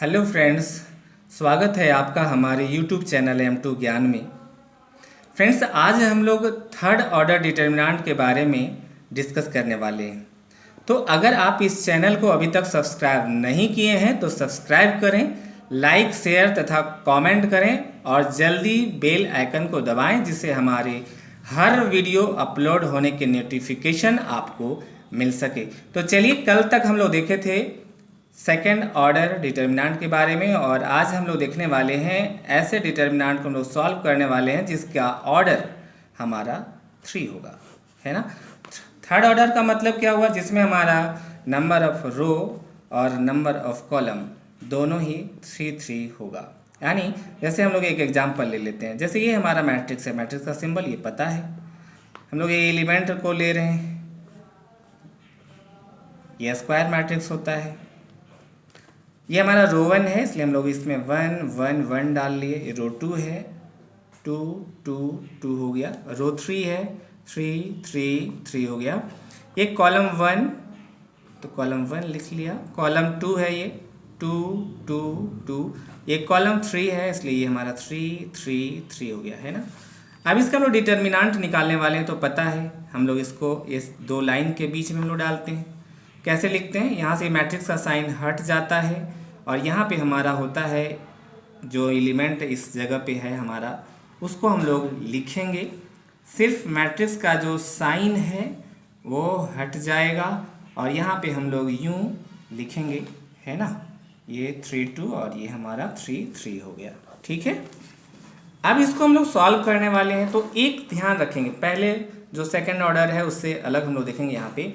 Hello friends, स्वागत है आपका हमारे यूट्यूब चैनल M2 ज्ञान में। फ्रेंड्स, आज हम लोग थर्ड ऑर्डर डिटर्मिनेंट के बारे में डिस्कस करने वाले हैं। तो अगर आप इस चैनल को अभी तक सब्सक्राइब नहीं किए हैं तो सब्सक्राइब करें, लाइक शेयर तथा कमेंट करें और जल्दी बेल आइकन को दबाएं, जिससे हमारे हर वीडियो अपलोड होने के नोटिफिकेशन आपको मिल सके। तो चलिए, कल तक हम लोग देखे थे सेकेंड ऑर्डर डिटर्मिनेंट के बारे में, और आज हम लोग देखने वाले हैं ऐसे डिटर्मिनेंट को हम लोग सॉल्व करने वाले हैं जिसका ऑर्डर हमारा 3 होगा, है ना। थर्ड ऑर्डर का मतलब क्या हुआ? जिसमें हमारा नंबर ऑफ रो और नंबर ऑफ कॉलम दोनों ही 3 होगा। यानी जैसे हम लोग एक एग्जांपल ले लेते हैं। जैसे ये हमारा मैट्रिक्स है, मैट्रिक्स का सिंबल ये पता है। हम लोग ये एलिमेंट को ले रहे हैं, ये स्क्वायर मैट्रिक्स होता है। ये हमारा रो 1 है, इसलिए हम लोग इसमें 1 1 1 डाल लिए। रो 2 है, 2 2 2 हो गया। रो 3 है, 3 3 3 हो गया। ये कॉलम 1, तो कॉलम 1 लिख लिया। कॉलम 2 है, ये 2 2 2। ये कॉलम 3 है, इसलिए ये हमारा 3 3 3 हो गया, है ना। अब इसका हम लोग डिटर्मिनेंट निकालने वाले हैं, तो पता है हम लोग इसको इस दो लाइन के बीच में हम लोग डालते हैं। कैसे लिखते हैं? यहाँ से मैट्रिक्स का साइन हट जाता है और यहाँ पे हमारा होता है जो एलिमेंट इस जगह पे है हमारा, उसको हम लोग लिखेंगे। सिर्फ मैट्रिक्स का जो साइन है वो हट जाएगा और यहाँ पे हम लोग यूँ लिखेंगे, है ना। ये 3 2 और ये हमारा 3 3 हो गया, ठीक है। अब इसको हम लोग सॉल्व करने वाले हैं, तो एक ध्यान रखेंगे। पहले जो सेकंड ऑर्डर है उससे अलग हम लोग देखेंगे। यहाँ पे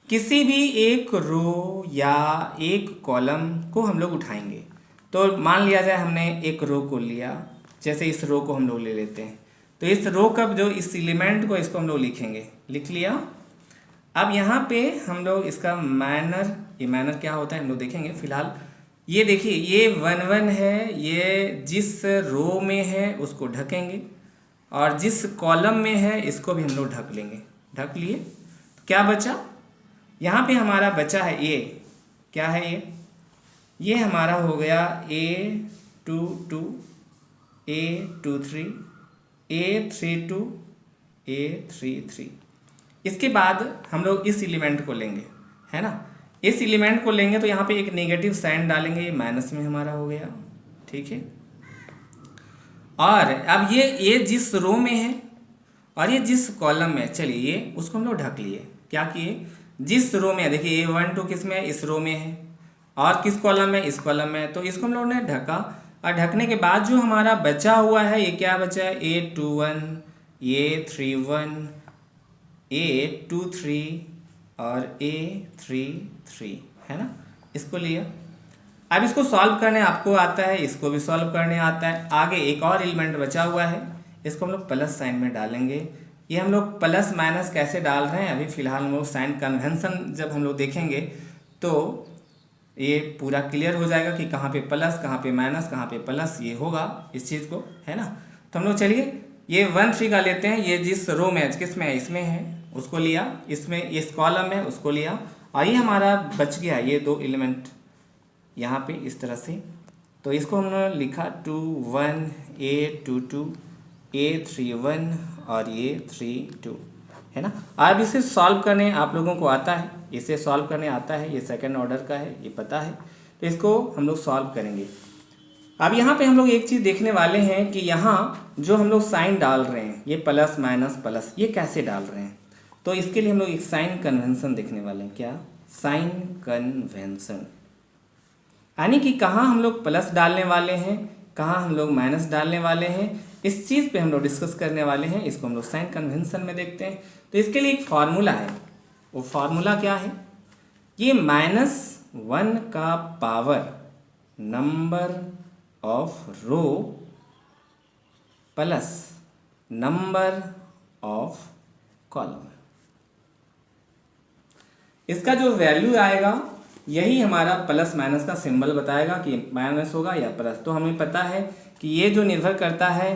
किसी भी एक रो या एक कॉलम को हम लोग उठाएंगे। तो मान लिया जाए हमने एक रो को लिया, जैसे इस रो को हम लोग ले लेते हैं, तो इस रो का जो इस एलिमेंट को इसको हम लोग लिखेंगे, लिख लिया। अब यहाँ पे हम लोग इसका मैनर, ये मैनर क्या होता है हम लोग देखेंगे। फिलहाल ये देखिए, ये 1 1 है, ये जिस रो में है उसको ढकेंगे और जिस कॉलम में है इसको भी हम लोग ढक लेंगे। ढक लिए, तो क्या बचा? यहाँ पे हमारा बचा है ये, क्या है ये हमारा हो गया A2 2 A2 3 A3 2 A3 3। इसके बाद हम लोग इस एलिमेंट को लेंगे, है ना। इस एलिमेंट को लेंगे तो यहाँ पे एक नेगेटिव साइन डालेंगे, ये माइनस में हमारा हो गया, ठीक है। और अब ये जिस रो में है और ये जिस कॉलम में, चलिए ये उसको हम लोग ढक लिए। क्या किए? जिस रो में, देखिए A1 2 किस में है? इस रो में है। और किस कॉलम में? इस कॉलम में। तो इसको हम लोगों ने ढका और ढकने के बाद जो हमारा बचा हुआ है, ये क्या बचा है? A2 1 A3 1 A2 3 और A3 3, है ना। इसको लिया। अब इसको सॉल्व करने आपको आता है, इसको भी सॉल्व करने आता है। आगे एक और एलिमेंट बचा हुआ है, इसको हम लोग प्लस साइन में डालेंगे। ये हम लोग प्लस माइनस कैसे डाल रहे हैं, अभी फ़िलहाल हम लोग साइन कन्वेंशन जब हम लोग देखेंगे तो ये पूरा क्लियर हो जाएगा कि कहाँ पे प्लस, कहाँ पे माइनस, कहाँ पे प्लस, ये होगा इस चीज़ को, है ना। तो हम लोग चलिए ये 1 3 का लेते हैं। ये जिस रो में, किस में है? इसमें है, उसको लिया। इसमें इस कॉलम में, उसको लिया। और ये हमारा बच गया ये दो एलिमेंट यहाँ पे इस तरह से। तो इसको हमने लिखा 2 1 A2 2 A3 1 और ये 3 2, है ना। अब इसे सॉल्व करने आप लोगों को आता है, इसे सॉल्व करने आता है। ये सेकंड ऑर्डर का है, ये पता है, तो इसको हम लोग सॉल्व करेंगे। अब यहाँ पे हम लोग एक चीज़ देखने वाले हैं कि यहाँ जो हम लोग साइन डाल रहे हैं, ये प्लस माइनस प्लस, ये कैसे डाल रहे हैं। तो इसके लिए हम लोग एक साइन कन्वेंशन देखने वाले हैं। क्या? साइन कन्वेंशन, यानी कि कहाँ हम लोग प्लस डालने वाले हैं, कहाँ हम लोग माइनस डालने वाले हैं, इस चीज़ पे हम लोग डिस्कस करने वाले हैं। इसको हम लोग साइन कन्वेंशन में देखते हैं। तो इसके लिए एक फार्मूला है, वो फार्मूला क्या है? ये -1 का power number of row plus number of column, इसका जो वैल्यू आएगा यही हमारा प्लस माइनस का सिंबल बताएगा कि माइनस होगा या प्लस। तो हमें पता है कि ये जो निर्भर करता है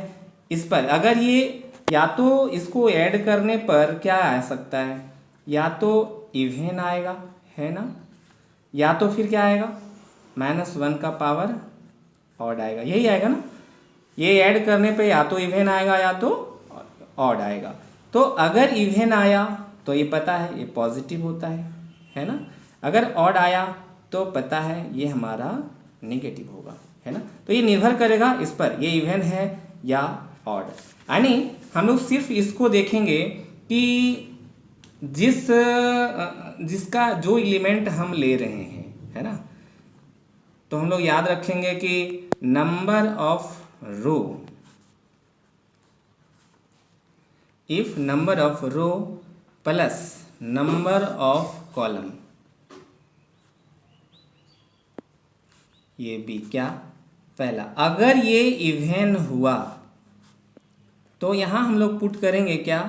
इस पर, अगर ये या तो इसको ऐड करने पर क्या आ सकता है, या तो इवन आएगा, है ना, या तो फिर क्या आएगा? -1 का पावर ऑड आएगा, यही आएगा ना। ये ऐड करने पे या तो इवन आएगा या तो ऑड आएगा। तो अगर इवन आया तो ये पता है ये पॉजिटिव होता है ना। अगर ऑड आया तो पता है ये हमारा नेगेटिव होगा, है ना। तो ये निर्भर करेगा इस पर, ये इवन है या ऑड। यानी हम लोग सिर्फ इसको देखेंगे कि जिसका जो एलिमेंट हम ले रहे हैं, है ना। तो हम लोग याद रखेंगे कि number of row, if number of row plus number of column, ये भी क्या पहला, अगर ये इवन हुआ तो यहां हम लोग पुट करेंगे क्या,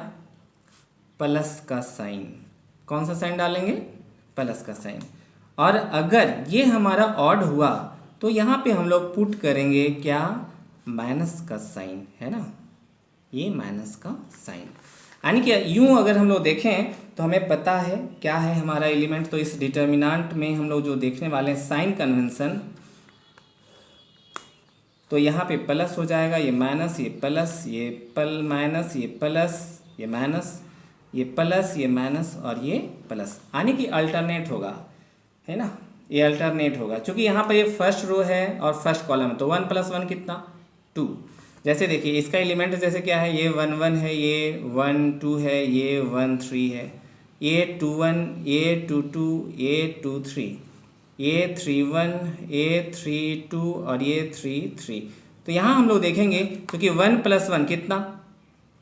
प्लस का साइन। कौन सा साइन डालेंगे, प्लस का साइन। और अगर ये हमारा ऑड हुआ तो यहाँ पे हम लोग पुट करेंगे क्या, माइनस का साइन, है ना, ये माइनस का साइन। यानी कि यूं अगर हम लोग देखें तो हमें पता है क्या है हमारा एलिमेंट। तो इस डिटर्मिनेंट में हम लोग जो देखने वाले हैं साइन कन्वेंशन, तो यहाँ पे प्लस हो जाएगा, ये माइनस, ये प्लस, ये माइनस, ये प्लस, ये माइनस, ये प्लस, ये माइनस और ये प्लस, यानी कि अल्टरनेट होगा, है ना। ये अल्टरनेट होगा क्योंकि यहाँ पर ये फर्स्ट रो है और फर्स्ट कॉलम है, तो 1 + 1 कितना 2। जैसे देखिए इसका एलिमेंट जैसे क्या है, ये 1 1 है, ये 1 2 है, ये 1 3 है, ये 2 1, ये 2 2, ये 2 3, ये 3 1, ये 3 2 और ये 3 3। तो यहाँ हम लोग देखेंगे क्योंकि 1 + 1 कितना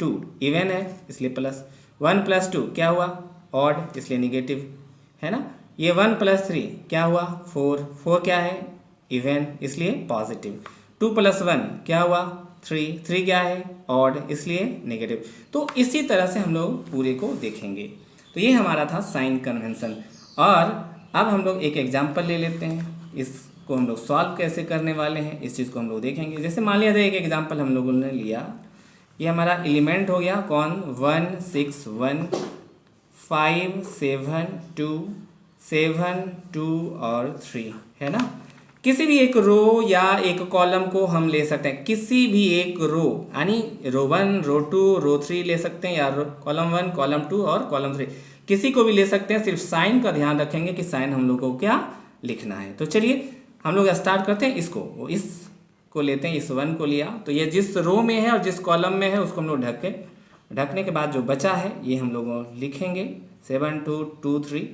2, इवन है इसलिए प्लस, 1 + 2 क्या हुआ ऑड इसलिए निगेटिव, है ना। ये 1 + 3 क्या हुआ 4, 4 क्या है इवन इसलिए पॉजिटिव, 2 + 1 क्या हुआ 3, 3 क्या है ऑड इसलिए नेगेटिव। तो इसी तरह से हम लोग पूरे को देखेंगे। तो ये हमारा था साइन कन्वेंशन। और अब हम लोग एक एग्जाम्पल ले लेते हैं, इसको हम लोग सॉल्व कैसे करने वाले हैं इस चीज़ को हम लोग देखेंगे। जैसे मान लिया जाए एक एग्जाम्पल हम लोगों ने लिया, ये हमारा एलिमेंट हो गया कौन 1 6 1 5 7 2 7 2 और 3, है ना। किसी भी एक रो या एक कॉलम को हम ले सकते हैं, किसी भी एक रो, यानी रो 1 रो 2 रो 3 ले सकते हैं, या कॉलम 1 कॉलम 2 और कॉलम 3 किसी को भी ले सकते हैं। सिर्फ साइन का ध्यान रखेंगे कि साइन हम लोग को क्या लिखना है। तो चलिए हम लोग स्टार्ट करते हैं इसको, इसको लेते हैं, इस 1 को लिया, तो ये जिस रो में है और जिस कॉलम में है उसको हम लोग ढकने के बाद जो बचा है ये हम लोग लिखेंगे 7 2 2 3,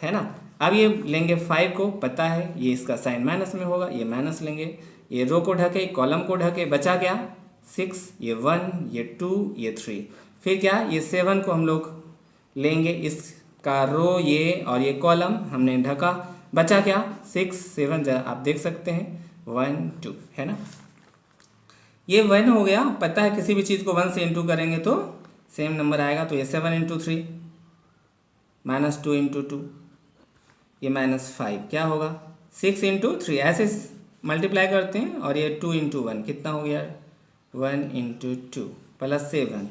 है ना। अब ये लेंगे 5 को, पता है ये इसका साइन माइनस में होगा, ये माइनस लेंगे, ये रो को ढके कॉलम को ढके, बचा क्या 6, ये 1 ये 2 ये 3, फिर क्या ये 7 को हम लोग लेंगे, इसका रो ये और ये कॉलम हमने ढका, बचा क्या 6 7, आप देख सकते हैं 1 2, है ना। ये 1 हो गया, पता है किसी भी चीज़ को 1 से इंटू करेंगे तो सेम नंबर आएगा। तो ये 7 × 3 -2 × 2, ये -5 क्या होगा 6 × 3, ऐसे मल्टीप्लाई करते हैं। और ये 2 × 1 कितना हो गया 1 × 2 + 7,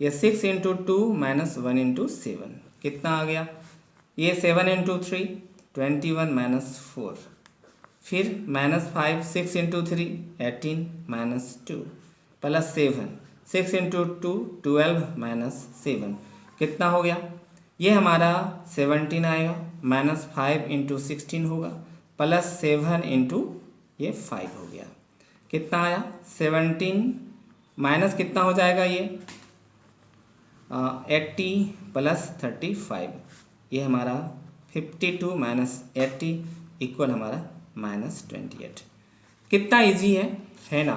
ये 6 × 2 -1 × 7 कितना आ गया, ये 7 × 3 21 -4, फिर -5 6 × 3 18 -2 + 7 6 × 2 12 -7 कितना हो गया, ये हमारा 17 आएगा, -5 × 16 होगा, +7 × ये 5 हो गया, कितना आया 17 माइनस कितना हो जाएगा ये 80 + 35, ये हमारा 52 - 80 इक्वल हमारा -28। कितना इजी है ना।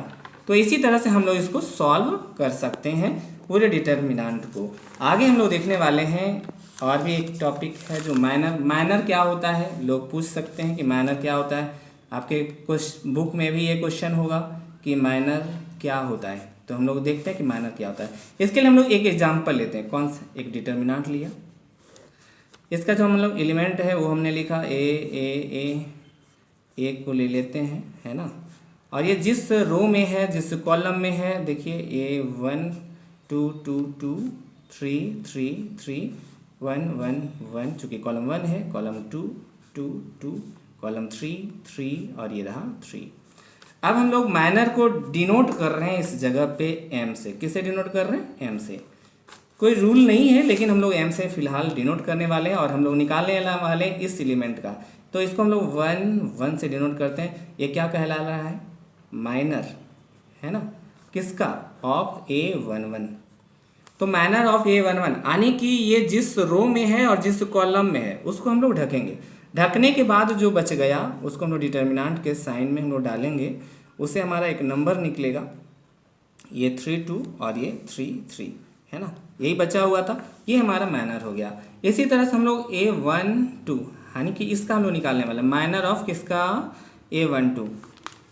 तो इसी तरह से हम लोग इसको सॉल्व कर सकते हैं पूरे डिटर्मिनेंट को। आगे हम लोग देखने वाले हैं और भी एक टॉपिक है जो माइनर क्या होता है, लोग पूछ सकते हैं कि माइनर क्या होता है। आपके कुछ बुक में भी ये क्वेश्चन होगा कि माइनर क्या होता है, तो हम लोग देखते हैं कि माइनर क्या होता है। इसके लिए हम लोग एक एग्जाम्पल लेते हैं, कौन सा, एक डिटर्मिनेंट लिया, इसका जो हम लोग एलिमेंट है वो हमने लिखा ए को ले लेते हैं, है ना। और ये जिस रो में है जिस कॉलम में है, देखिए ये 1 2 2 2 3 3 3 1 1 1, चूँकि कॉलम 1 है, कॉलम 2 2 2 कॉलम 3 और ये रहा 3। अब हम लोग माइनर को डिनोट कर रहे हैं इस जगह पे एम से। किससे डिनोट कर रहे हैं? एम से। कोई रूल नहीं है, लेकिन हम लोग एम से फिलहाल डिनोट करने वाले हैं और हम लोग निकालने वाले हैं इस एलिमेंट का। तो इसको हम लोग 1 से डिनोट करते हैं। ये क्या कहला रहा है? माइनर, है ना? किसका? Of A11। तो माइनर ऑफ A11 यानी कि ये जिस रो में है और जिस कॉलम में है उसको हम लोग ढकेंगे। ढकने के बाद जो बच गया उसको हम लोग डिटर्मिनेंट के साइन में हम लोग डालेंगे, उससे हमारा एक नंबर निकलेगा, ये 3 और ये 3, है ना? यही बचा हुआ था, ये हमारा माइनर हो गया। इसी तरह से हम लोग A12 यानी कि इसका हम लोग निकालने वाले माइनर ऑफ किसका? A12।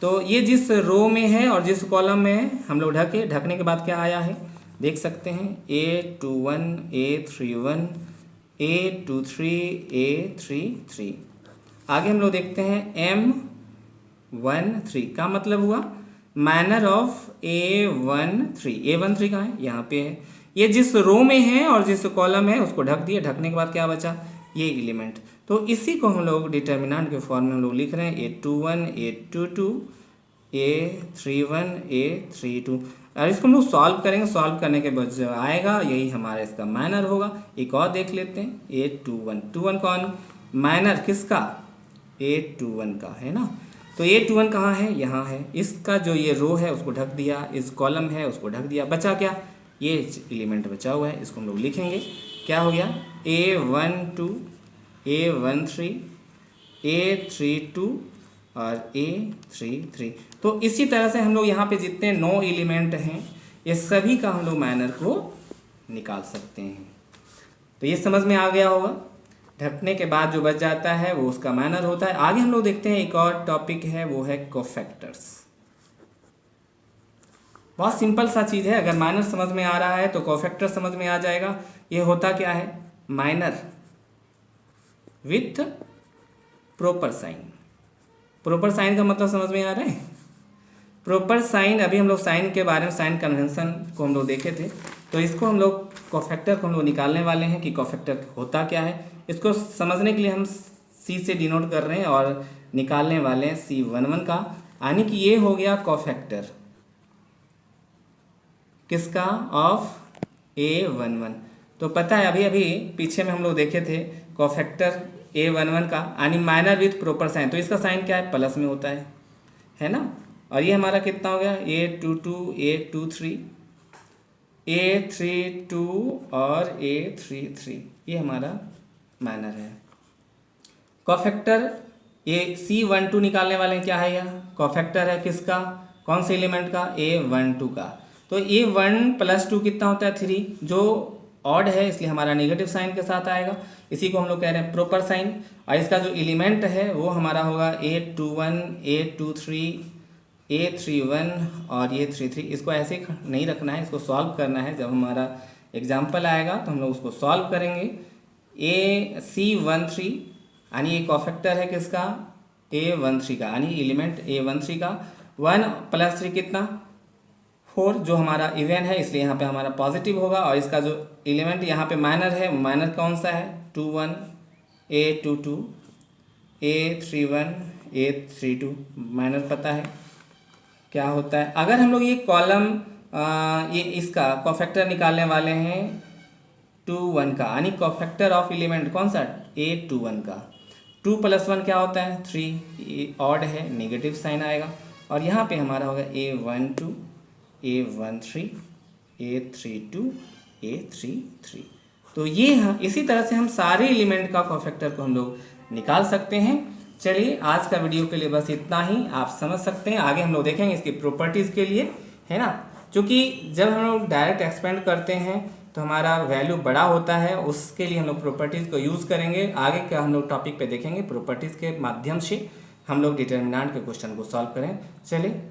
तो ये जिस रो में है और जिस कॉलम में है हम लोग ढकने के बाद क्या आया है देख सकते हैं, A21 A31 A23 A33। आगे हम लोग देखते हैं M13 का मतलब हुआ माइनर ऑफ A13 कहाँ है? यहाँ पे है। ये जिस रो में है और जिस कॉलम है उसको ढक दिए। ढकने के बाद क्या बचा? ये एलिमेंट। तो इसी को हम लोग डिटर्मिनेंट के फॉर्म में हम लोग लिख रहे हैं A21 A22 A31 A32। और इसको हम लोग सॉल्व करेंगे। सॉल्व करने के बाद जो आएगा यही हमारा इसका माइनर होगा। एक और देख लेते हैं A21 कौन? माइनर किसका? A21 का, है ना? तो A21 कहाँ है? यहाँ है। इसका जो ये रो है उसको ढक दिया, इस कॉलम है उसको ढक दिया। बचा क्या? ये एलिमेंट बचा हुआ है, इसको हम लोग लिखेंगे। क्या हो गया? A12 A13 A32 और A33। तो इसी तरह से हम लोग यहाँ पे जितने 9 एलिमेंट हैं ये सभी का हम लोग माइनर को निकाल सकते हैं। तो ये समझ में आ गया होगा। ढकने के बाद जो बच जाता है वो उसका माइनर होता है। आगे हम लोग देखते हैं एक और टॉपिक है, वो है कोफैक्टर्स। बहुत सिंपल सा चीज़ है। अगर माइनर समझ में आ रहा है तो कोफैक्टर समझ में आ जाएगा। ये होता क्या है? Minor with proper sign. Proper sign का मतलब समझ में आ रहा है? प्रॉपर साइन, अभी हम लोग साइन के बारे में, साइन कन्वेंशन को हम लोग देखे थे। तो इसको हम लोग कोफैक्टर को हम लोग निकालने वाले हैं कि कोफैक्टर होता क्या है। इसको समझने के लिए हम C से डिनोट कर रहे हैं और निकालने वाले हैं C11 का, यानी कि ये हो गया कोफैक्टर किसका? Of A11। तो पता है अभी अभी पीछे में हम लोग देखे थे कोफैक्टर A11 का यानी माइनर विथ प्रॉपर साइन। तो इसका साइन क्या है? प्लस में होता है ना? और ये हमारा कितना हो गया? A22 A23 A32 और A33, ये हमारा माइनर है। कोफैक्टर ये C12 निकालने वाले हैं। क्या है? यह कोफैक्टर है किसका? कौन से एलिमेंट का? A12 का। तो A1 + 2 कितना होता है? 3, जो ऑड है इसलिए हमारा नेगेटिव साइन के साथ आएगा। इसी को हम लोग कह रहे हैं प्रॉपर साइन। और इसका जो एलिमेंट है वो हमारा होगा A21 A23 A31 और ये 33। इसको ऐसे नहीं रखना है, इसको सॉल्व करना है। जब हमारा एग्जाम्पल आएगा तो हम लोग उसको सॉल्व करेंगे। C13 यानी ये कोफैक्टर है किसका? A13 का, यानी एलिमेंट A13 का। 1 + 3 कितना? 4, जो हमारा इवन है इसलिए यहाँ पे हमारा पॉजिटिव होगा। और इसका जो एलिमेंट यहाँ पे माइनर है, माइनर कौन सा है? 21 A22 A31 A32। माइनर पता है क्या होता है। अगर हम लोग ये कॉलम ये इसका कोफैक्टर निकालने वाले हैं 21 का, यानी कोफैक्टर ऑफ एलिमेंट कौन सा? A21 का। 2 + 1 क्या होता है? 3, ऑड है, नेगेटिव साइन आएगा। और यहाँ पे हमारा होगा A12 A13 A32 A33। तो ये इसी तरह से हम सारे एलिमेंट का कोफैक्टर को हम लोग निकाल सकते हैं। चलिए आज का वीडियो के लिए बस इतना ही। आप समझ सकते हैं, आगे हम लोग देखेंगे इसकी प्रॉपर्टीज़ के लिए, है ना? क्योंकि जब हम लोग डायरेक्ट एक्सपेंड करते हैं तो हमारा वैल्यू बड़ा होता है, उसके लिए हम लोग प्रॉपर्टीज़ को यूज़ करेंगे। आगे का हम लोग टॉपिक पे देखेंगे, प्रॉपर्टीज़ के माध्यम से हम लोग डिटर्मिनेंट के क्वेश्चन को सॉल्व करें। चलिए